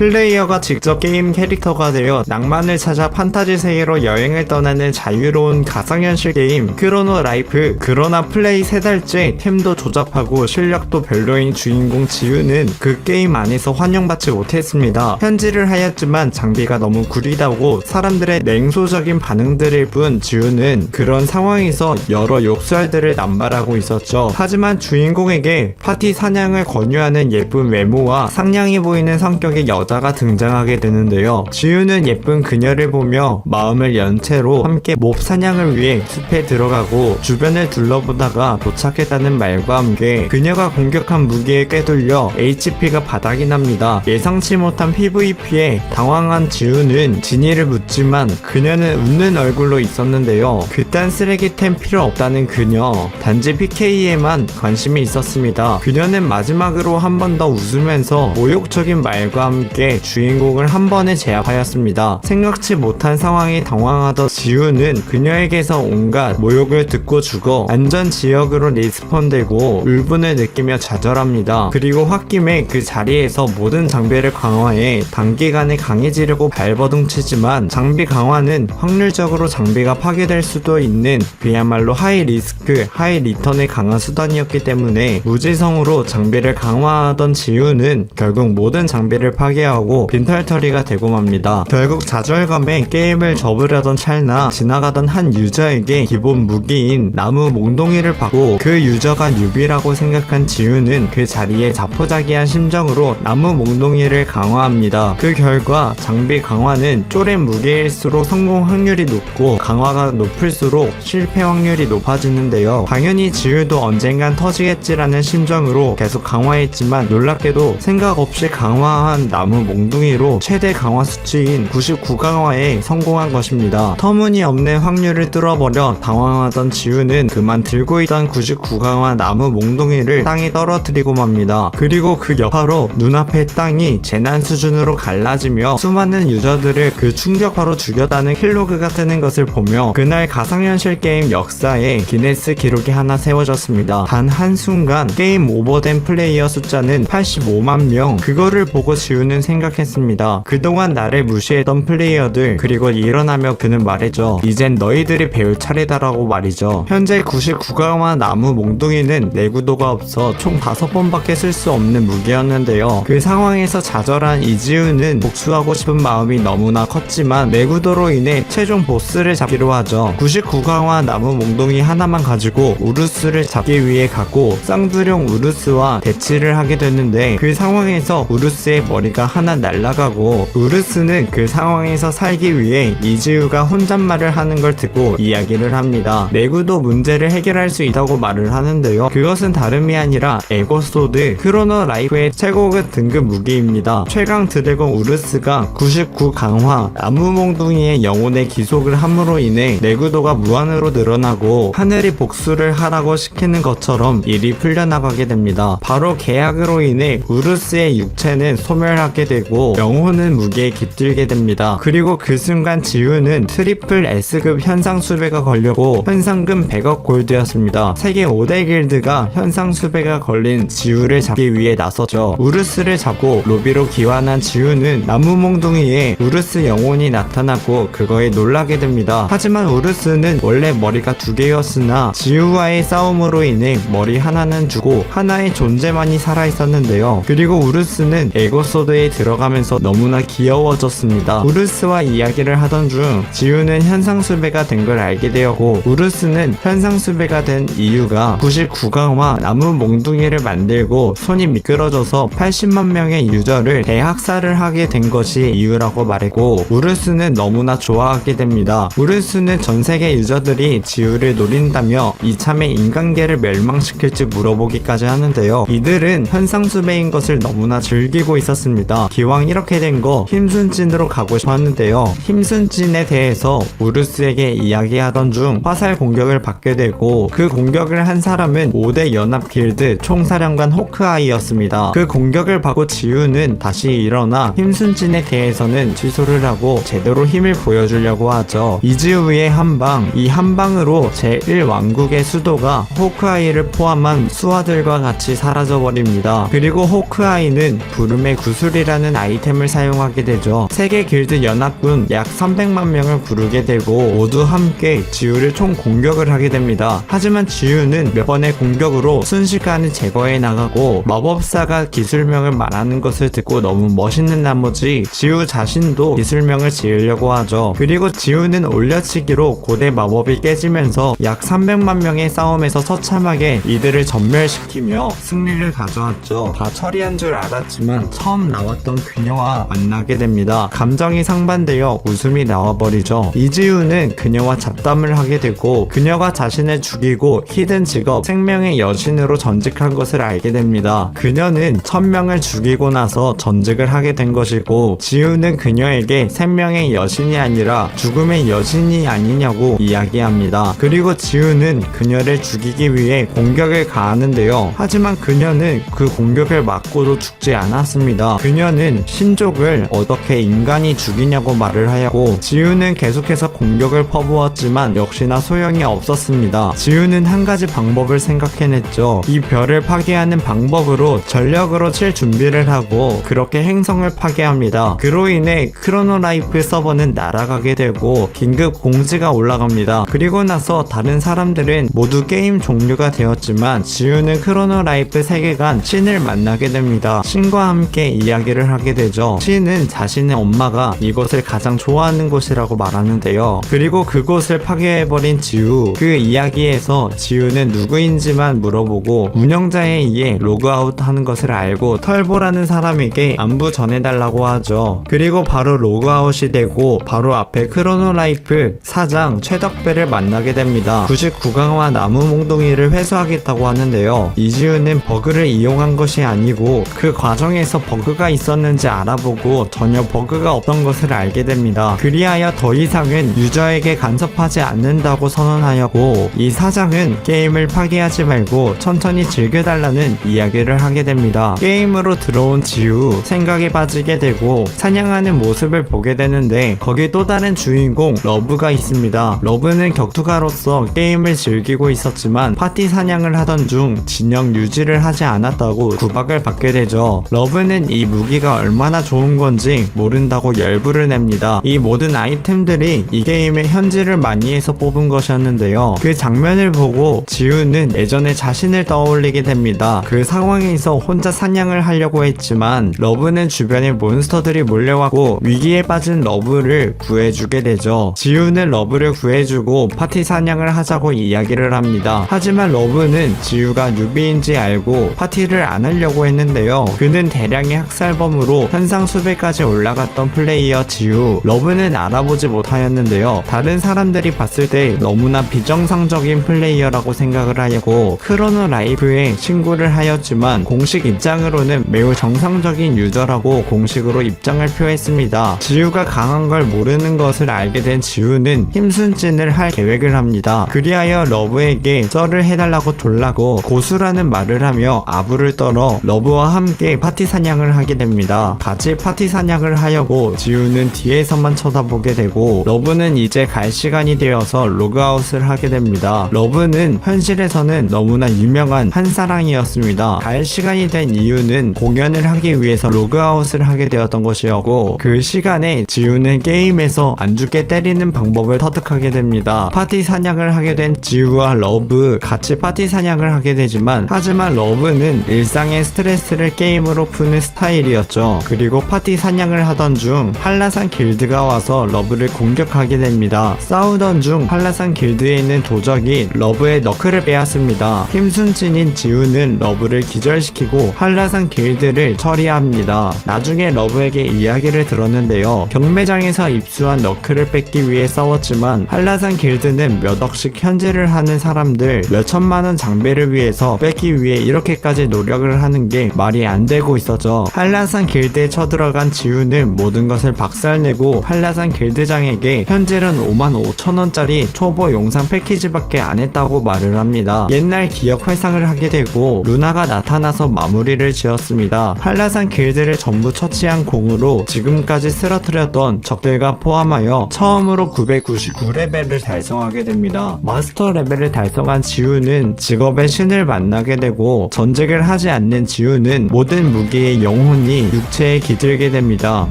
플레이어가 직접 게임 캐릭터가 되어 낭만을 찾아 판타지 세계로 여행을 떠나는 자유로운 가상현실 게임 크로노 라이프. 그러나 플레이 3달째 템도 조잡하고 실력도 별로인 주인공 지우는 그 게임 안에서 환영받지 못했습니다. 현질을 하였지만 장비가 너무 구리다고 사람들의 냉소적인 반응들일 뿐 지우는 그런 상황에서 여러 욕설들을 남발하고 있었죠. 하지만 주인공에게 파티 사냥을 권유하는 예쁜 외모와 상냥해 보이는 성격의 여자가 등장하게 되는데요. 지우는 예쁜 그녀를 보며 마음을 연 채로 함께 몹 사냥을 위해 숲에 들어가고 주변을 둘러보다가 도착했다는 말과 함께 그녀가 공격한 무기에 꿰돌려 HP가 바닥이 납니다. 예상치 못한 PVP에 당황한 지우는 진이를 묻지만 그녀는 웃는 얼굴로 있었는데요. 그딴 쓰레기템 필요 없다는 그녀, 단지 PK에만 관심이 있었습니다. 그녀는 마지막으로 한 번 더 웃으면서 모욕적인 말과 함께 주인공을 한 번에 제압하였습니다. 생각지 못한 상황에 당황하던 지우는 그녀에게서 온갖 모욕을 듣고 죽어 안전지역으로 리스폰되고 울분을 느끼며 좌절합니다. 그리고 홧김에 그 자리에서 모든 장비를 강화해 단기간에 강해지려고 발버둥치지만 장비 강화는 확률적으로 장비가 파괴될 수도 있는 그야말로 하이 리스크 하이 리턴에 강한 수단이었기 때문에 무지성으로 장비를 강화하던 지우는 결국 모든 장비를 파괴하고 빈털터리가 되고 맙니다. 결국 좌절감에 게임을 접으려던 찰나 지나가던 한 유저에게 기본 무기인 나무 몽둥이를 받고 그 유저가 뉴비라고 생각한 지우는 그 자리에 자포자기한 심정으로 나무 몽둥이를 강화합니다. 그 결과 장비 강화는 쪼렙 무기일수록 성공 확률이 높고 강화가 높을수록 실패 확률이 높아지는데요. 당연히 지우도 언젠간 터지겠지라는 심정으로 계속 강화했지만 놀랍게도 생각 없이 강화한 나무 몽둥이로 최대 강화 수치인 99강화에 성공한 것입니다. 터무니없는 확률을 뚫어버려 당황하던 지우는 그만 들고 있던 99강화 나무 몽둥이를 땅에 떨어뜨리고 맙니다. 그리고 그 여파로 눈앞의 땅이 재난 수준으로 갈라지며 수많은 유저들을 그 충격파로 죽였다는 킬로그가 뜨는 것을 보며 그날 가상현실 게임 역사에 기네스 기록이 하나 세워졌습니다. 단 한순간 게임 오버된 플레이어 숫자는 85만 명. 그거를 보고 지우는 생각했습니다. 그동안 나를 무시했던 플레이어들. 그리고 일어나며 그는 말했죠. 이젠 너희들이 배울 차례다라고 말이죠. 현재 99강화 나무 몽둥이는 내구도가 없어 총 5번밖에 쓸 수 없는 무기였는데요. 그 상황에서 좌절한 이지우는 복수하고 싶은 마음이 너무나 컸지만 내구도로 인해 최종 보스를 잡기로 하죠. 99강화 나무 몽둥이 하나만 가지고 우루스를 잡기 위해 가고 쌍두룡 우루스와 대치를 하게 됐는데 그 상황에서 우루스의 머리가 하나 날아가고 우루스는 그 상황에서 살기 위해 이지우가 혼잣말을 하는 걸 듣고 이야기를 합니다. 내구도 문제를 해결할 수 있다고 말을 하는데요. 그것은 다름이 아니라 에고소드 크로노 라이프의 최고급 등급 무기입니다. 최강 드래곤 우루스가 99 강화 나무 몽둥이의 영혼의 기속을 함으로 인해 내구도가 무한으로 늘어나고 하늘이 복수를 하라고 시키는 것처럼 일이 풀려나가게 됩니다. 바로 계약으로 인해 우루스의 육체는 소멸하게 되고 영혼은 무게에 깃들게 됩니다. 그리고 그 순간 지우는 트리플 S급 현상 수배가 걸려고 현상금 100억 골드였습니다. 세계 5대 길드가 현상 수배가 걸린 지우를 잡기 위해 나섰죠. 우루스를 잡고 로비로 귀환한 지우는 나무 몽둥이에 우루스 영혼이 나타나고 그거에 놀라게 됩니다. 하지만 우루스는 원래 머리가 2개였으나 지우와의 싸움으로 인해 머리 하나는 주고 하나의 존재만이 살아있었는데요. 그리고 우루스는 에고소드에 들어가면서 너무나 귀여워졌습니다. 우루스와 이야기를 하던 중 지우는 현상수배가 된 걸 알게 되었고 우루스는 현상수배가 된 이유가 99강화 나무 몽둥이를 만들고 손이 미끄러져서 80만 명의 유저를 대학살을 하게 된 것이 이유라고 말했고 우루스는 너무나 좋아하게 됩니다. 우루스는 전세계 유저들이 지우를 노린다며 이참에 인간계를 멸망시킬지 물어보기까지 하는데요. 이들은 현상수배인 것을 너무나 즐기고 있었습니다. 기왕 이렇게 된 거 힘순진으로 가고 싶었는데요. 힘순진에 대해서 우루스에게 이야기하던 중 화살 공격을 받게 되고 그 공격을 한 사람은 5대 연합 길드 총사령관 호크아이였습니다. 그 공격을 받고 지우는 다시 일어나 힘순진에 대해서는 취소를 하고 제대로 힘을 보여주려고 하죠. 이지우의 한방, 이 한방으로 제1왕국의 수도가 호크아이를 포함한 수하들과 같이 사라져버립니다. 그리고 호크아이는 부름의 구슬이라 슈팅이라는 아이템을 사용하게 되죠. 세계 길드 연합군 약 300만 명을 부르게 되고 모두 함께 지우를 총 공격을 하게 됩니다. 하지만 지우는 몇 번의 공격으로 순식간에 제거해 나가고 마법사가 기술명을 말하는 것을 듣고 너무 멋있는 나머지 지우 자신도 기술명을 지으려고 하죠. 그리고 지우는 올려치기로 고대 마법이 깨지면서 약 300만 명의 싸움에서 처참하게 이들을 전멸시키며 승리를 가져왔죠. 다 처리한 줄 알았지만 처음 나왔던 그녀와 만나게 됩니다. 감정이 상반되어 웃음이 나와버리죠. 이지우는 그녀와 잡담을 하게 되고 그녀가 자신을 죽이고 히든 직업 생명의 여신으로 전직한 것을 알게 됩니다. 그녀는 1000명을 죽이고 나서 전직을 하게 된 것이고 지우는 그녀에게 생명의 여신이 아니라 죽음의 여신이 아니냐고 이야기합니다. 그리고 지우는 그녀를 죽이기 위해 공격을 가하는데요. 하지만 그녀는 그 공격을 맞고도 죽지 않았습니다. 그녀는 신족을 어떻게 인간이 죽이냐고 말을 하였고 지우는 계속해서 공격을 퍼부었지만 역시나 소용이 없었습니다. 지우는 한 가지 방법을 생각해냈죠. 이 별을 파괴하는 방법으로 전력으로 칠 준비를 하고 그렇게 행성을 파괴합니다. 그로 인해 크로노라이프 서버는 날아가게 되고 긴급 공지가 올라갑니다. 그리고 나서 다른 사람들은 모두 게임 종료가 되었지만 지우는 크로노라이프 세계관 신을 만나게 됩니다. 신과 함께 이야기를 하게 되죠. 신은 자신의 엄마가 이곳을 가장 좋아하는 곳이라고 말하는데요. 그리고 그곳을 파괴해버린 지우, 그 이야기에서 지우는 누구인지만 물어보고 운영자에 의해 로그아웃 하는 것을 알고 털보라는 사람에게 안부 전해달라고 하죠. 그리고 바로 로그아웃이 되고 바로 앞에 크로노라이프 사장 최덕배를 만나게 됩니다. 99강화 나무 몽둥이를 회수하겠다고 하는데요. 이지우는 버그를 이용한 것이 아니고 그 과정에서 버그가 있었는지 알아보고 전혀 버그가 없던 것을 알게 됩니다. 그리하여 더 이상은 유저에게 간섭하지 않는다고 선언하였고 이 사장은 게임을 파괴하지 말고 천천히 즐겨달라는 이야기를 하게 됩니다. 게임으로 들어온 지우 생각에 빠지게 되고 사냥하는 모습을 보게 되는데 거기 또 다른 주인공 러브가 있습니다. 러브는 격투가로서 게임을 즐기고 있었지만 파티 사냥을 하던 중 진영 유지를 하지 않았다고 구박을 받게 되죠. 러브는 이 무기가 얼마나 좋은 건지 모른다고 열불을 냅니다. 이 모든 아이템들이 이 게임의 현질을 많이 해서 뽑은 것이었는데요. 그 장면을 보고 지우는 예전에 자신을 떠올리게 됩니다. 그 상황에서 혼자 사냥을 하려고 했지만 러브는 주변에 몬스터들이 몰려왔고 위기에 빠진 러브를 구해주게 되죠. 지우는 러브를 구해주고 파티 사냥을 하자고 이야기를 합니다. 하지만 러브는 지우가 뉴비인지 알고 파티를 안 하려고 했는데요. 그는 대량의 학살범으로 현상 수배까지 올라갔던 플레이어 지우. 러브는 알아보지 못하였는데요. 다른 사람들이 봤을 때 너무나 비정상적인 플레이어라고 생각을 하였고 크로노라이프에 신고를 하였지만 공식 입장으로는 매우 정상적인 유저라고 공식으로 입장을 표했습니다. 지우가 강한 걸 모르는 것을 알게 된 지우는 힘순진을 할 계획을 합니다. 그리하여 러브에게 썰을 해달라고 졸라고 고수라는 말을 하며 아부를 떨어 러브와 함께 파티 사냥을 하게 됩니다. 같이 파티 사냥을 하려고 지우는 뒤에서만 쳐다보게 되고 러브는 이제 갈 시간이 되어서 로그아웃을 하게 됩니다. 러브는 현실에서는 너무나 유명한 한사랑이었습니다. 갈 시간이 된 이유는 공연을 하기 위해서 로그아웃을 하게 되었던 것이었고 그 시간에 지우는 게임에서 안 죽게 때리는 방법을 터득하게 됩니다. 파티 사냥을 하게 된 지우와 러브 같이 파티 사냥을 하게 되지만 하지만 러브는 일상의 스트레스를 게임으로 푸는 스타일이었죠. 그리고 파티 사냥을 하던 중 한라산 길드가 와서 러브를 공격하게 됩니다. 싸우던 중 한라산 길드에 있는 도적이 러브의 너클을 빼앗습니다. 힘순진인 지우는 러브를 기절시키고 한라산 길드를 처리합니다. 나중에 러브에게 이야기를 들었는데요. 경매장에서 입수한 너클을 뺏기 위해 싸웠지만 한라산 길드는 몇 억씩 현질을 하는 사람들 몇 천만원 장비를 위해서 뺏기 위해 이렇게까지 노력을 하는 게 말이 안 되고 있었죠. 한라산 길드에 쳐들어간 지우는 모든 것을 박살내고 한라산 길드장에게 현질은 55,000원짜리 초보 용상 패키지밖에 안 했다고 말을 합니다. 옛날 기억 회상을 하게 되고 루나가 나타나서 마무리를 지었습니다. 한라산 길드를 전부 처치한 공으로 지금까지 쓰러뜨렸던 적들과 포함하여 처음으로 999레벨을 달성하게 됩니다. 마스터 레벨을 달성한 지우는 직업의 신을 만나게 되고 전직을 하지 않는 지우는 모든 무기의 영혼이 콘이 육체에 기들게 됩니다.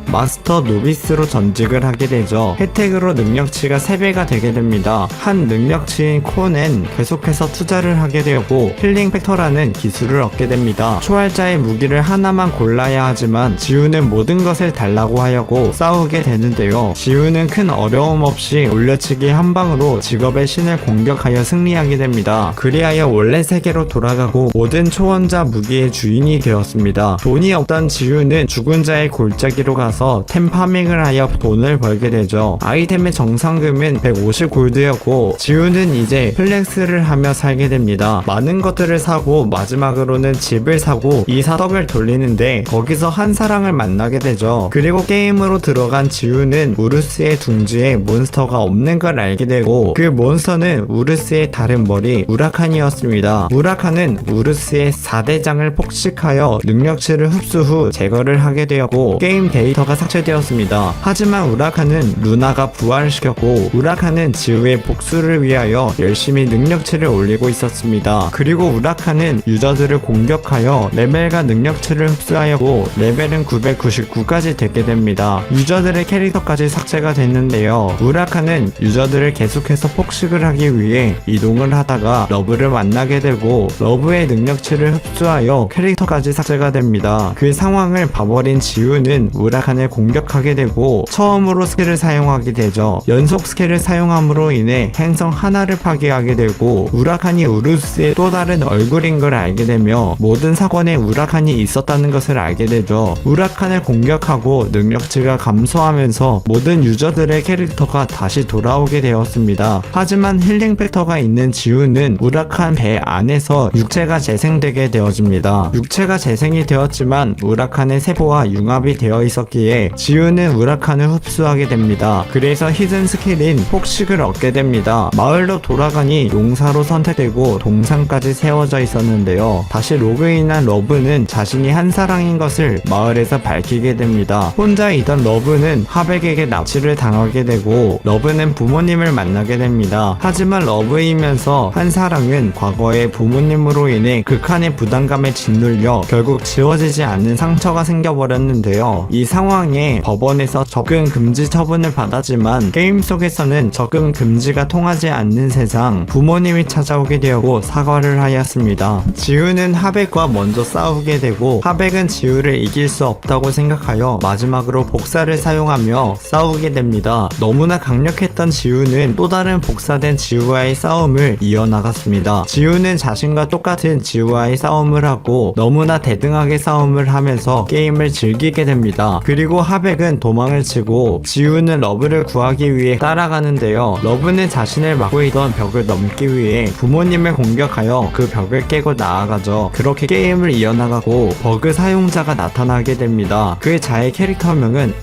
마스터 노비스로 전직을 하게 되죠. 혜택으로 능력치가 3배가 되게 됩니다. 한 능력치인 콘엔 계속해서 투자를 하게 되고 힐링 팩터라는 기술을 얻게 됩니다. 초월자의 무기를 하나만 골라야 하지만 지우는 모든 것을 달라고 하려고 싸우게 되는데요. 지우는 큰 어려움 없이 올려치기 한 방으로 직업의 신을 공격하여 승리하게 됩니다. 그리하여 원래 세계로 돌아가고 모든 초원자 무기의 주인이 되었습니다. 돈이 없던 지우는 죽은 자의 골짜기로 가서 템 파밍을 하여 돈을 벌게 되죠. 아이템의 정상금은 150골드였고 지우는 이제 플렉스를 하며 살게 됩니다. 많은 것들을 사고 마지막으로는 집을 사고 이 사덕을 돌리는데 거기서 한 사랑을 만나게 되죠. 그리고 게임으로 들어간 지우는 우르스의 둥지에 몬스터가 없는 걸 알게 되고 그 몬스터는 우르스의 다른 머리 우라칸이었습니다. 우라칸은 우르스의 4대장을 폭식하여 능력치를 흡수 후 제거를 하게 되었고 게임 데이터가 삭제되었습니다. 하지만 우라칸은 루나가 부활시켰고 우라칸은 지우의 복수를 위하여 열심히 능력치를 올리고 있었습니다. 그리고 우라칸은 유저들을 공격하여 레벨과 능력치를 흡수하였고 레벨은 999까지 되게 됩니다. 유저들의 캐릭터까지 삭제가 됐는데요. 우라칸은 유저들을 계속해서 폭식을 하기 위해 이동을 하다가 러브를 만나게 되고 러브의 능력치를 흡수하여 캐릭터까지 삭제가 됩니다. 그 상황을 봐버린 지우는 우라칸을 공격하게 되고 처음으로 스킬을 사용하게 되죠. 연속 스킬을 사용함으로 인해 행성 하나를 파괴하게 되고 우라칸이 우르스의 또 다른 얼굴인 걸 알게 되며 모든 사건에 우라칸이 있었다는 것을 알게 되죠. 우라칸을 공격하고 능력치가 감소하면서 모든 유저들의 캐릭터가 다시 돌아오게 되었습니다. 하지만 힐링 팩터가 있는 지우는 우라칸 배 안에서 육체가 재생되게 되어집니다. 육체가 재생이 되었지만 우라칸의 세포와 융합이 되어 있었기에 지우는 우라칸을 흡수하게 됩니다. 그래서 히든 스킬인 폭식을 얻게 됩니다. 마을로 돌아가니 용사로 선택되고 동상까지 세워져 있었는데요. 다시 로그인한 러브는 자신이 한사랑인 것을 마을에서 밝히게 됩니다. 혼자이던 러브는 하백에게 납치를 당하게 되고 러브는 부모님을 만나게 됩니다. 하지만 러브이면서 한사랑은 과거의 부모님으로 인해 극한의 부담감에 짓눌려 결국 지워지지 않는 상처가 생겨버렸는데요. 이 상황에 법원에서 접근 금지 처분을 받았지만 게임 속에서는 접근 금지가 통하지 않는 세상 부모님이 찾아오게 되었고 사과를 하였습니다. 지우는 하백과 먼저 싸우게 되고 하백은 지우를 이길 수 없다고 생각하여 마지막으로 복사를 사용하며 싸우게 됩니다. 너무나 강력했던 지우는 또 다른 복사된 지우와의 싸움을 이어나갔습니다. 지우는 자신과 똑같은 지우와의 싸움을 하고 너무나 대등하게 싸움을 하면서 게임을 즐기게 됩니다. 그리고 하백은 도망을 치고 지우는 러브를 구하기 위해 따라가는데요. 러브는 자신을 막고 있던 벽을 넘기 위해 부모님을 공격하여 그 벽을 깨고 나아가죠. 그렇게 게임을 이어나가고 버그 사용자가 나타나게 됩니다. 그 자의 캐릭터명은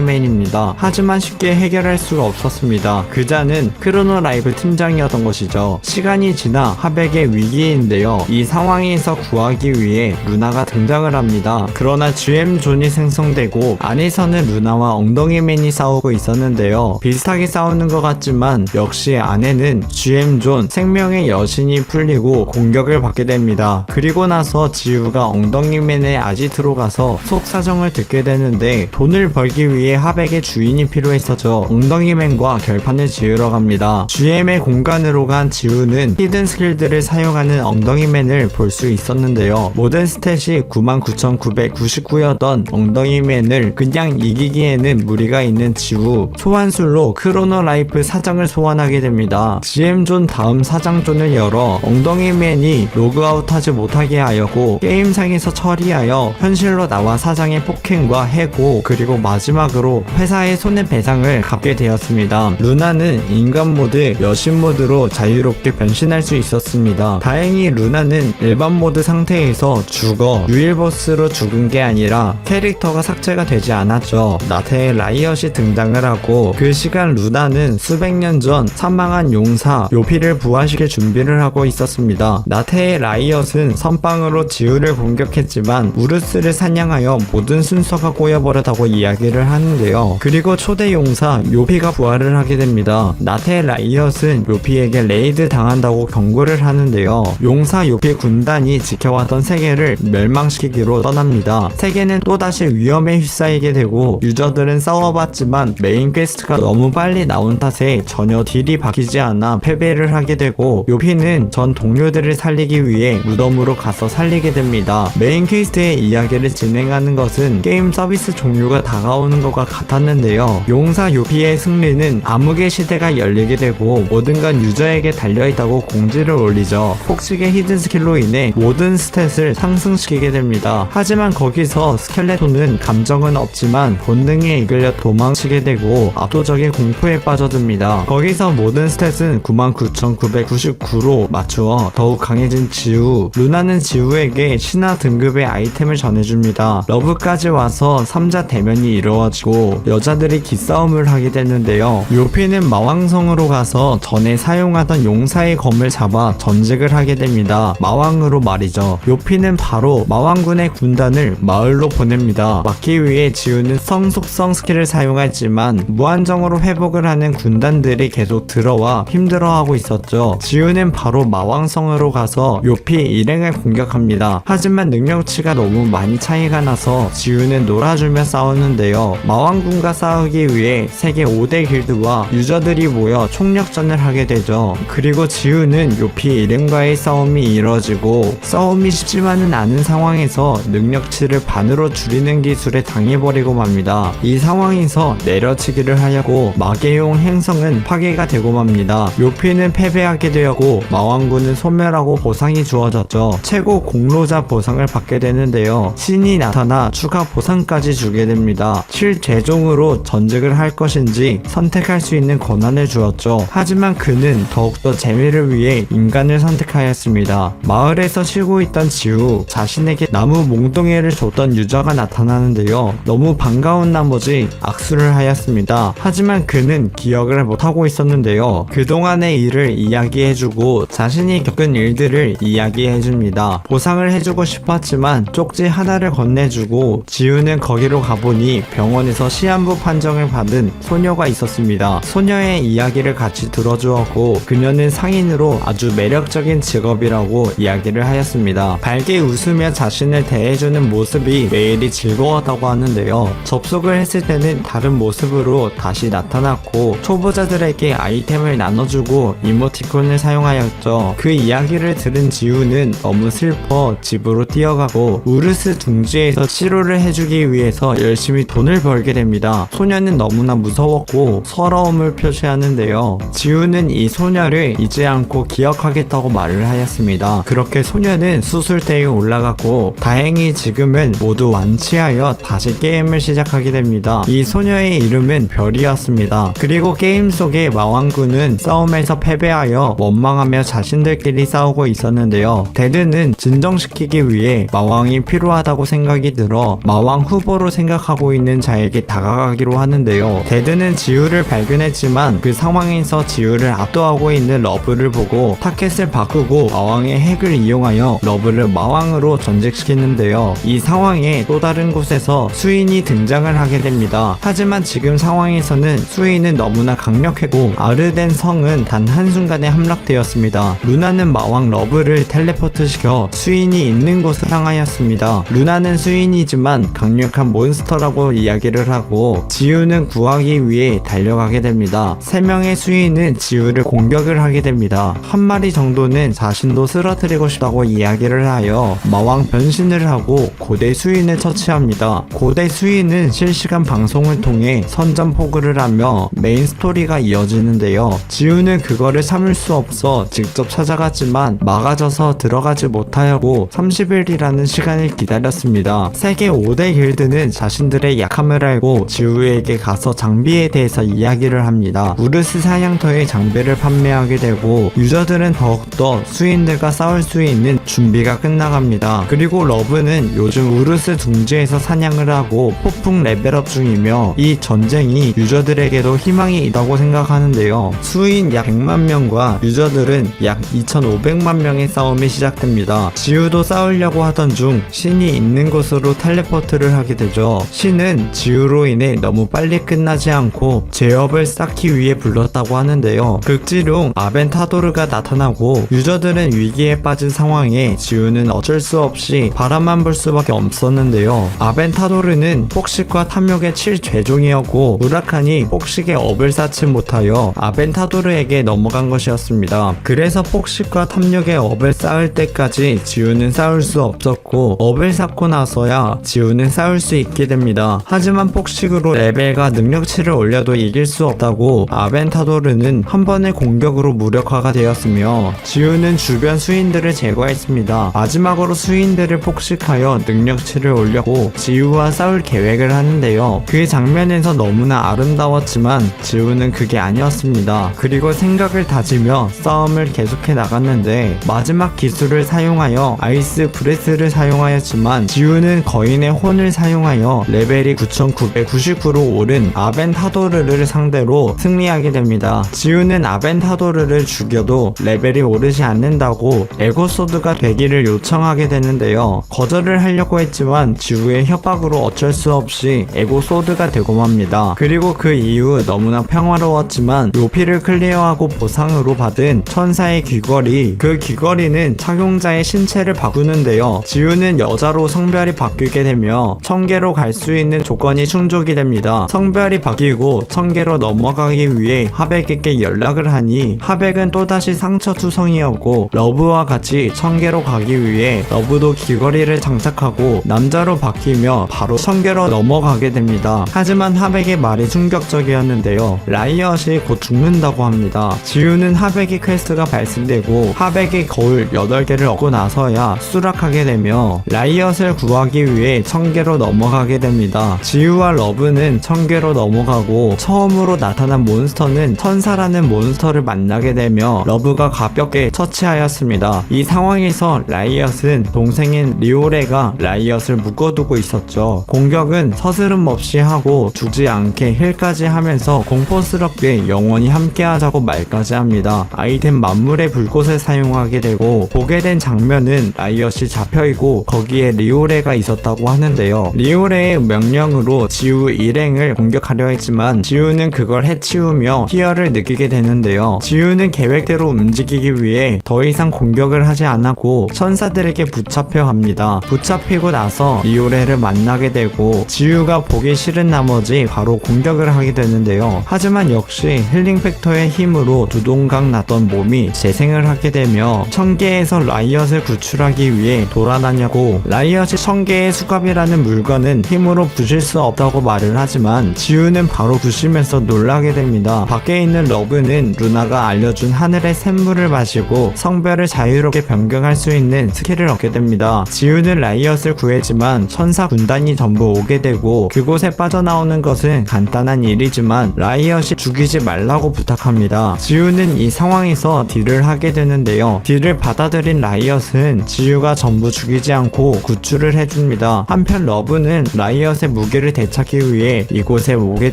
엉덩이맨입니다. 하지만 쉽게 해결할 수가 없었습니다. 그자는 크로노 라이브 팀장이었던 것이죠. 시간이 지나 하백의 위기인데요. 이 상황에서 구하기 위해 루나가 등장을 합니다. 그러나 GM 존이 생성되고 안에서는 루나와 엉덩이맨이 싸우고 있었는데요. 비슷하게 싸우는 것 같지만 역시 안에는 GM 존 생명의 여신이 풀리고 공격을 받게 됩니다. 그리고 나서 지우가 엉덩이맨의 아지트로 가서 속사정을 듣게 되는데 돈을 벌기 위해 하백의 주인이 필요했었죠. 엉덩이맨과 결판을 지으러 갑니다. GM의 공간으로 간 지우는 히든 스킬들을 사용하는 엉덩이맨을 볼 수 있었는데요. 모든 스탯이 99,999였던 엉덩이맨을 그냥 이기기에는 무리가 있는 지우 소환술로 크로노 라이프 사장을 소환하게 됩니다. GM존 다음 사장존을 열어 엉덩이맨이 로그아웃하지 못하게 하였고 게임상에서 처리하여 현실로 나와 사장의 폭행과 해고 그리고 마지막으로 회사의 손해배상을 갚게 되었습니다. 루나는 인간 모드, 여신 모드로 자유롭게 변신할 수 있었습니다. 다행히 루나는 일반 모드 상태에서 죽어 유일보스로 죽은 게 아니라 캐릭터가 삭제가 되지 않았죠. 나태의 라이엇이 등장을 하고 그 시간 루나는 수백 년 전 사망한 용사 요피를 부활시킬 준비를 하고 있었습니다. 나태의 라이엇은 선빵으로 지우를 공격했지만 우르스를 사냥하여 모든 순서가 꼬여버렸다고 이야기를 하는데요. 그리고 초대 용사 요피가 부활을 하게 됩니다. 나태의 라이엇은 요피에게 레이드 당한다고 경고를 하는데요. 용사 요피 군단이 지켜왔던 세계를 멸망시키기로 떠납니다. 합니다. 세계는 또다시 위험에 휩싸이게 되고 유저들은 싸워봤지만 메인 퀘스트가 너무 빨리 나온 탓에 전혀 딜이 박히지 않아 패배를 하게 되고 요피는 전 동료들을 살리기 위해 무덤으로 가서 살리게 됩니다. 메인 퀘스트의 이야기를 진행하는 것은 게임 서비스 종료가 다가오는 것과 같았는데요. 용사 요피의 승리는 암흑의 시대가 열리게 되고 모든 건 유저에게 달려있다고 공지를 올리죠. 폭식의 히든 스킬로 인해 모든 스탯을 상승시키게 됩니다. 하지만 거기서 스켈레톤은 감정은 없지만 본능에 이끌려 도망치게 되고 압도적인 공포에 빠져듭니다. 거기서 모든 스탯은 99,999로 맞추어 더욱 강해진 지우. 루나는 지우에게 신화 등급의 아이템을 전해줍니다. 러브까지 와서 3자 대면이 이루어지고 여자들이 기싸움을 하게 되는데요. 요피는 마왕성으로 가서 전에 사용하던 용사의 검을 잡아 전직을 하게 됩니다. 마왕으로 말이죠. 요피는 바로 마왕군의 군단을 마을로 보냅니다. 막기 위해 지우는 성속성 스킬을 사용했지만 무한정으로 회복을 하는 군단들이 계속 들어와 힘들어하고 있었죠. 지우는 바로 마왕성으로 가서 요피 일행을 공격합니다. 하지만 능력치가 너무 많이 차이가 나서 지우는 놀아주며 싸우는데요. 마왕군과 싸우기 위해 세계 5대 길드와 유저들이 모여 총력전을 하게 되죠. 그리고 지우는 요피 일행과의 싸움이 이뤄지고 싸움이 쉽지만은 않은 상황에서 능력치를 반으로 줄이는 기술에 당해버리고 맙니다. 이 상황에서 내려치기를 하려고 마계용 행성은 파괴가 되고 맙니다. 요피는 패배하게 되었고 마왕군은 소멸하고 보상이 주어졌죠. 최고 공로자 보상을 받게 되는데요. 신이 나타나 추가 보상까지 주게 됩니다. 최종으로 전직을 할 것인지 선택할 수 있는 권한을 주었죠. 하지만 그는 더욱더 재미를 위해 인간을 선택하였습니다. 마을에서 쉬고 있던 지우, 자신에게 나무 몽둥이를 줬던 유저가 나타나는데요. 너무 반가운 나머지 악수를 하였습니다. 하지만 그는 기억을 못하고 있었는데요. 그동안의 일을 이야기해주고 자신이 겪은 일들을 이야기해줍니다. 보상을 해주고 싶었지만 쪽지 하나를 건네주고 지우는 거기로 가보니 병원에서 시한부 판정을 받은 소녀가 있었습니다. 소녀의 이야기를 같이 들어주었고 그녀는 상인으로 아주 매력적인 직업이라고 이야기를 하였습니다. 밝게 웃으며 자신을 대해주는 모습이 매일이 즐거웠다고 하는데요. 접속을 했을 때는 다른 모습으로 다시 나타났고 초보자들에게 아이템을 나눠주고 이모티콘을 사용하였죠. 그 이야기를 들은 지우는 너무 슬퍼 집으로 뛰어가고 우르스 둥지에서 치료를 해주기 위해서 열심히 돈을 벌게 됩니다. 소녀는 너무나 무서웠고 서러움을 표시하는데요. 지우는 이 소녀를 잊지 않고 기억하겠다고 말을 하였습니다. 그렇게 소녀는 수술대에 올라갔고 다행히 지금은 모두 완치하여 다시 게임을 시작하게 됩니다. 이 소녀의 이름은 별이었습니다. 그리고 게임 속의 마왕군은 싸움에서 패배하여 원망하며 자신들끼리 싸우고 있었는데요. 데드는 진정시키기 위해 마왕이 필요하다고 생각이 들어 마왕 후보로 생각하고 있는 자에게 다가가기로 하는데요. 데드는 지우를 발견했지만 그 상황에서 지우를 압도하고 있는 러브를 보고 타켓을 바꾸고 마왕의 핵을 이용하여 러브를 마왕으로 전직시키는데요. 이 상황에 또 다른 곳에서 수인이 등장을 하게 됩니다. 하지만 지금 상황에서는 수인은 너무나 강력하고 아르덴 성은 단 한순간에 함락되었습니다. 루나는 마왕 러브를 텔레포트시켜 수인이 있는 곳을 향하였습니다. 루나는 수인이지만 강력한 몬스터라고 이야기를 하고 지우는 구하기 위해 달려가게 됩니다. 3명의 수인은 지우를 공격을 하게 됩니다. 한 마리 정도는 자신도 쓰러뜨리고 싶다고 이야기를 하여 마왕 변신을 하고 고대 수인을 처치합니다. 고대 수인은 실시간 방송을 통해 선전포고를 하며 메인 스토리가 이어지는데요. 지우는 그거를 참을 수 없어 직접 찾아갔지만 막아져서 들어가지 못하고 30일이라는 시간을 기다렸습니다. 세계 5대 길드는 자신들의 약함을 알고 지우에게 가서 장비에 대해서 이야기를 합니다. 우르스 사냥터의 장비를 판매하게 되고 유저들은 더욱더 수인들과 싸울 수 있는 준비가 끝나갑니다. 그리고 러브는 요즘 우르스 둥지에서 사냥을 하고 폭풍 레벨업 중이며 이 전쟁이 유저들에게도 희망이 있다고 생각하는데요. 수인 약 100만 명과 유저들은 약 2,500만 명의 싸움이 시작됩니다. 지우도 싸우려고 하던 중 신이 있는 곳으로 텔레포트를 하게 되죠. 신은 지우로 인해 너무 빨리 끝나지 않고 제업을 쌓기 위해 불렀다고 하는데요. 극지룡 아벤타도르가 나타나고 유저들은 위기에 빠진 상황에 지우는 어쩔 수 없이 바라만 볼 수밖에 수밖에 없었는데요. 아벤타도르는 폭식과 탐욕의 7죄종이었고 우라칸이 폭식의 업을 쌓지 못하여 아벤타도르에게 넘어간 것이었습니다. 그래서 폭식과 탐욕의 업을 쌓을 때까지 지우는 싸울 수 없었고 업을 쌓고 나서야 지우는 싸울 수 있게 됩니다. 하지만 폭식으로 레벨과 능력치를 올려도 이길 수 없다고 아벤타도르는 한 번의 공격으로 무력화가 되었으며 지우는 주변 수인들을 제거했습니다. 마지막으로 수인들을 폭식하여 능력치를 올렸고 지우와 싸울 계획을 하는데요. 그 장면에서 너무나 아름다웠지만 지우는 그게 아니었습니다. 그리고 생각을 다지며 싸움을 계속해 나갔는데 마지막 기술을 사용하여 아이스 브레스를 사용하였지만 지우는 거인의 혼을 사용하여 레벨이 9999로 오른 아벤타도르를 상대로 승리하게 됩니다. 지우는 아벤타도르를 죽여도 레벨이 오르지 않는다고 에고소드가 되기를 요청하게 되는데요. 거절을 하려고 했지만 지우의 협박으로 어쩔 수 없이 에고소드가 되고 맙니다. 그리고 그 이후 너무나 평화로웠지만 요피를 클리어하고 보상으로 받은 천사의 귀걸이, 그 귀걸이는 착용자의 신체를 바꾸는데요. 지우는 여자로 성별이 바뀌게 되며 천계로 갈 수 있는 조건이 충족이 됩니다. 성별이 바뀌고 천계로 넘어가기 위해 하백에게 연락을 하니 하백은 또다시 상처투성이었고 러브와 같이 천계로 가기 위해 러브도 귀걸이를 장착하고 남자로 바뀌며 바로 천계로 넘어가게 됩니다. 하지만 하백의 말이 충격적이었는데요. 라이엇이 곧 죽는다고 합니다. 지우는 하백의 퀘스트가 발생되고 하백의 거울 8개를 얻고 나서야 수락하게 되며 라이엇을 구하기 위해 천계로 넘어가게 됩니다. 지우와 러브는 천계로 넘어가고 처음으로 나타난 몬스터는 천사라는 몬스터를 만나게 되며 러브가 가볍게 처치하였습니다. 이 상황에서 라이엇은 동생인 리오레가 라이엇을 묶어두고 있었죠. 공격은 서스름 없이 하고 죽지 않게 힐까지 하면서 공포스럽게 영원히 함께하자고 말까지 합니다. 아이템 만물의 불꽃을 사용하게 되고 보게 된 장면은 라이엇이 잡혀있고 거기에 리오레가 있었다고 하는데요. 리오레의 명령으로 지우 일행을 공격하려 했지만 지우는 그걸 해치우며 희열을 느끼게 되는데요. 지우는 계획대로 움직이기 위해 더 이상 공격을 하지 않았고 천사들에게 붙잡혀 갑니다. 붙잡히고 나서 리오레를 만나게 되고 지우가 보기 싫은 나머지 바로 공격을 하게 되는데요. 하지만 역시 힐링 팩터의 힘으로 두동강 났던 몸이 재생을 하게 되며 천계에서 라이엇을 구출하기 위해 돌아다녔고 라이엇이 천계의 수갑이라는 물건은 힘으로 부실 수 없다고 말을 하지만 지우는 바로 부시면서 놀라게 됩니다. 밖에 있는 러브는 루나가 알려준 하늘의 샘물을 마시고 성별을 자유롭게 변경할 수 있는 스킬을 얻게 됩니다. 지우는 라이엇을 구했지만 천사 군단이 전부 오게 되고 그곳에 빠져나오는 것은 간단한 일이지만 라이엇이 죽이지 말라고 부탁합니다. 지우는 이 상황에서 딜을 하게 되는데요. 딜을 받아들인 라이엇은 지우가 전부 죽이지 않고 구출을 해줍니다. 한편 러브는 라이엇의 무기를 되찾기 위해 이곳에 오게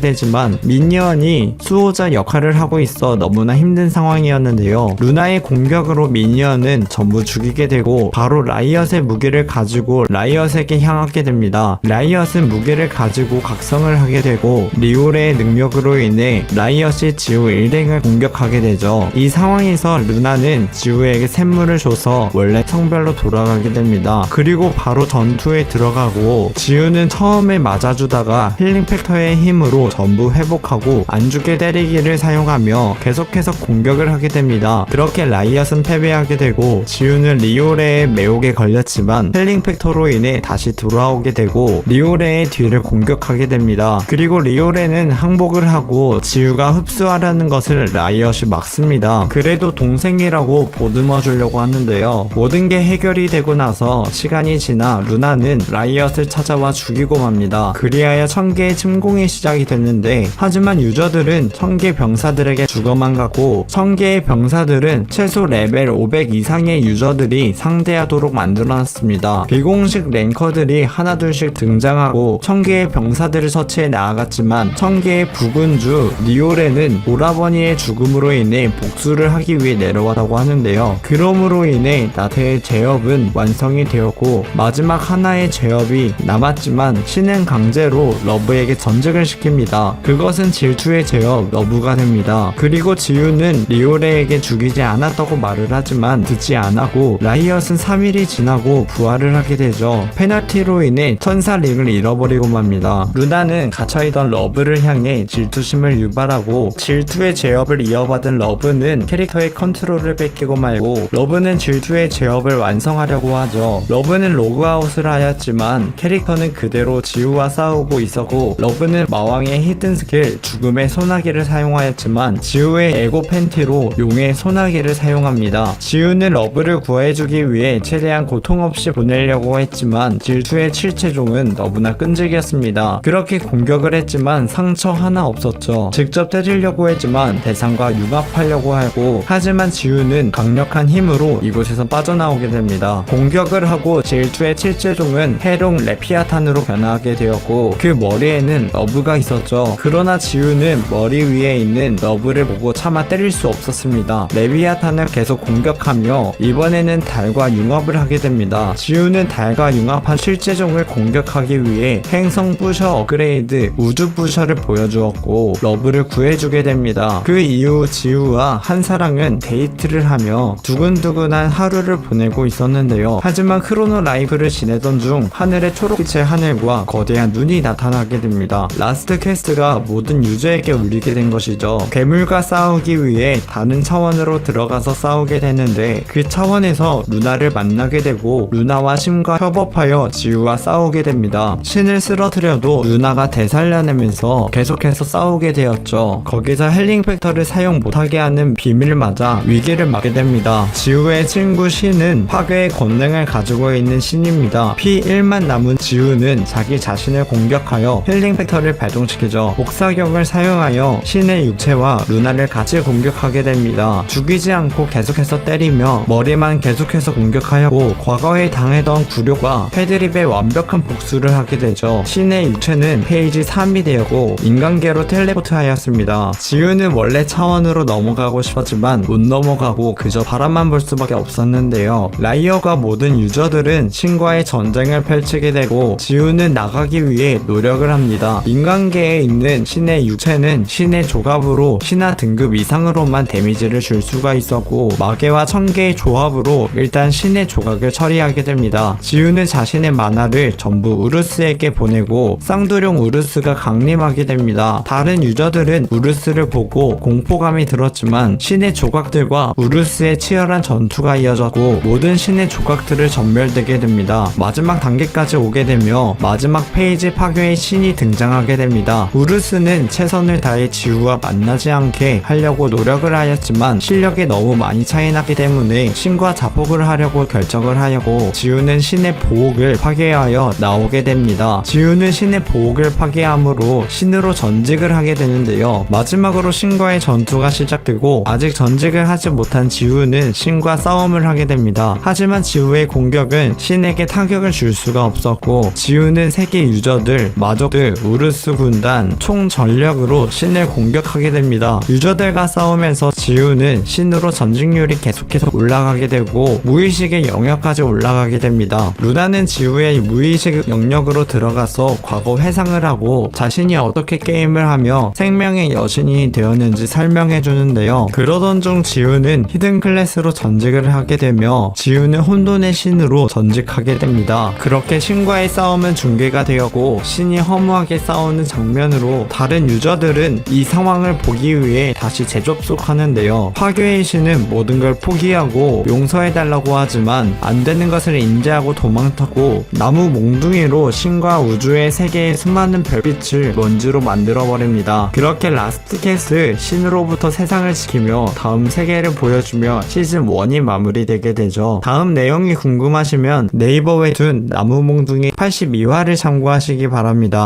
되지만 미니언이 수호자 역할을 하고 있어 너무나 힘든 상황이었는데요. 루나의 공격으로 미니언은 전부 죽이게 되고 바로 라이엇의 무기를 가지고 라이엇에게 향하게 됩니다. 라이엇은 무기를 가지고 각성을 하게 되고 리오레의 능력으로 인해 라이엇이 지우 일행을 공격하게 되죠. 이 상황에서 루나는 지우에게 샘물을 줘서 원래 성별로 돌아가게 됩니다. 그리고 바로 전투에 들어가고 지우는 처음에 맞아주다가 힐링 팩터의 힘으로 전부 회복하고 안 죽게 때리기를 사용하며 계속해서 공격을 하게 됩니다. 그렇게 라이엇은 패배하게 되고 지우는 리오레의 매혹에 걸렸지만 힐링 팩터로 인해 다시 돌아오게 되고 리오레의 뒤를 공격하게 됩니다. 그리고 리오레는 항복을 하고 지우가 흡수하려는 것을 라이엇이 막습니다. 그래도 동생이라고 보듬어 주려고 하는데요. 모든 게 해결이 되고 나서 시간이 지나 루나는 라이엇을 찾아와 죽이고 맙니다. 그리하여 천계의 침공이 시작이 됐는데 하지만 유저들은 천계 병사들에게 죽어만 가고 천계의 병사들은 최소 레벨 500 이상의 유저들이 상대하도록 만들어놨습니다. 비공식 랭커들이 하나둘씩 등장하고 천계의 병사들을 처치해 나아갔지만 천계의 부군주 리오레는 오라버니의 죽음으로 인해 복수를 하기 위해 내려왔다고 하는데요. 그럼으로 인해 나태의 제협은 완성이 되었고 마지막 하나의 제협이 남았지만 신은 강제로 러브에게 전직을 시킵니다. 그것은 질투의 제협 러브가 됩니다. 그리고 지우는 리오레에게 죽이지 않았다고 말을 하지만 듣지 않았고 라이엇은 3일이 지나고 부활을 하게 되죠. 되죠. 페널티로 인해 천사 링을 잃어버리고 맙니다. 루나는 갇혀있던 러브를 향해 질투심을 유발하고 질투의 제업을 이어받은 러브는 캐릭터의 컨트롤을 뺏기고 말고 러브는 질투의 제업을 완성하려고 하죠. 러브는 로그아웃을 하였지만 캐릭터는 그대로 지우와 싸우고 있었고 러브는 마왕의 히든 스킬 죽음의 소나기를 사용하였지만 지우의 에고 팬티로 용의 소나기를 사용합니다. 지우는 러브를 구해주기 위해 최대한 고통 없이 보내려고 했지만 질투의 칠체종은 너무나 끈질겼습니다. 그렇게 공격을 했지만 상처 하나 없었죠. 직접 때리려고 했지만 대상과 융합하려고 하고 하지만 지우는 강력한 힘으로 이곳에서 빠져나오게 됩니다. 공격을 하고 질투의 칠체종은 해롱 레피아탄으로 변화하게 되었고 그 머리에는 러브가 있었죠. 그러나 지우는 머리 위에 있는 러브를 보고 차마 때릴 수 없었습니다. 레비아탄을 계속 공격하며 이번에는 달과 융합을 하게 됩니다. 지우는 달과 융합한 칠체종을 공격하기 위해 행성 부셔 업그레이드 우주 부셔를 보여주었고 러브를 구해주게 됩니다. 그 이후 지우와 한사랑은 데이트를 하며 두근두근한 하루를 보내고 있었는데요. 하지만 크로노 라이프를 지내던 중 하늘의 초록빛의 하늘과 거대한 눈이 나타나게 됩니다. 라스트 퀘스트가 모든 유저에게 울리게 된 것이죠. 괴물과 싸우기 위해 다른 차원으로 들어가서 싸우게 되는데 그 차원에서 루나를 만나게 되고 루나와 신과 협업하여 지우와 싸우게 됩니다. 신을 쓰러뜨려도 루나가 되살려내면서 계속해서 싸우게 되었죠. 거기서 헬링 팩터를 사용 못하게 하는 비밀을 맞아 위기를 맞게 됩니다. 지우의 친구 신은 파괴의 권능을 가지고 있는 신입니다. P1만 남은 지우는 자기 자신을 공격하여 힐링 팩터를 발동시키죠. 복사격을 사용하여 신의 육체와 루나를 같이 공격하게 됩니다. 죽이지 않고 계속해서 때리며 머리만 계속해서 공격하였고 과거에 당했던 굴욕과 패드립의 완벽한 복수를 하게 되죠. 신의 육체는 페이지 3이 되었고 인간계로 텔레포트 하였습니다. 지우는 원래 차원으로 넘어가고 싶었지만 못 넘어가고 그저 바람만 볼 수밖에 없었는데요. 라이어가 모든 유저들은 신과의 전쟁을 펼치게 되고 지우는 나가기 위해 노력을 합니다. 인간계에 있는 신의 육체는 신의 조갑으로 신화 등급 이상으로만 데미지를 줄 수가 있었고 마계와 천계의 조합으로 일단 신의 조각을 처리하게 됩니다. 지우는 자신의 만화를 전부 우르스에게 보내고 쌍두룡 우르스가 강림하게 됩니다. 다른 유저들은 우르스를 보고 공포감이 들었지만 신의 조각들과 우르스의 치열한 전투가 이어졌고 모든 신의 조각들을 전멸되게 됩니다. 마지막 단계까지 오게 되며 마지막 페이지 파괴의 신이 등장하게 됩니다. 우르스는 최선을 다해 지우와 만나지 않게 하려고 노력을 하였지만 실력이 너무 많이 차이났기 때문에 신과 자폭을 하려고 결정을 하려고 지우는 신의 보옥을 파괴하여 나오게 됩니다. 지우는 신의 보옥을 파괴함으로 신으로 전직을 하게 되는데요. 마지막으로 신과의 전투가 시작되고 아직 전직을 하지 못한 지우는 신과 싸움을 하게 됩니다. 하지만 지우의 공격은 신에게 타격을 줄 수가 없었고 지우는 세계 유저들, 마족들, 우르스 군단 총 전력으로 신을 공격하게 됩니다. 유저들과 싸우면서 지우는 신으로 전직률이 계속해서 올라가게 되고 무의식의 영역까지 올라가게 됩니다. 루나는 지우의 무의식 영역으로 들어가서 과거 회상을 하고 자신이 어떻게 게임을 하며 생명의 여신이 되었는지 설명해 주는데요. 그러던 중 지우는 히든 클래스로 전직을 하게 되며 지우는 혼돈의 신으로 전직하게 됩니다. 그렇게 신과의 싸움은 중계가 되었고 신이 허무하게 싸우는 장면으로 다른 유저들은 이 상황을 보기 위해 다시 재접속하는데요. 파괴의 신은 모든 걸 포기하고 용서해달라고 하지만 안 되는 것을 인지하고 도망쳤고 나무 몽둥이로 신과 우주의 세계의 수많은 별빛을 먼지로 만들어버립니다. 그렇게 라스트 캐스 신으로부터 세상을 지키며 다음 세계를 보여주며 시즌 1이 마무리되게 되죠. 다음 내용이 궁금하시면 네이버에 둔 나무 몽둥이 82화를 참고하시기 바랍니다.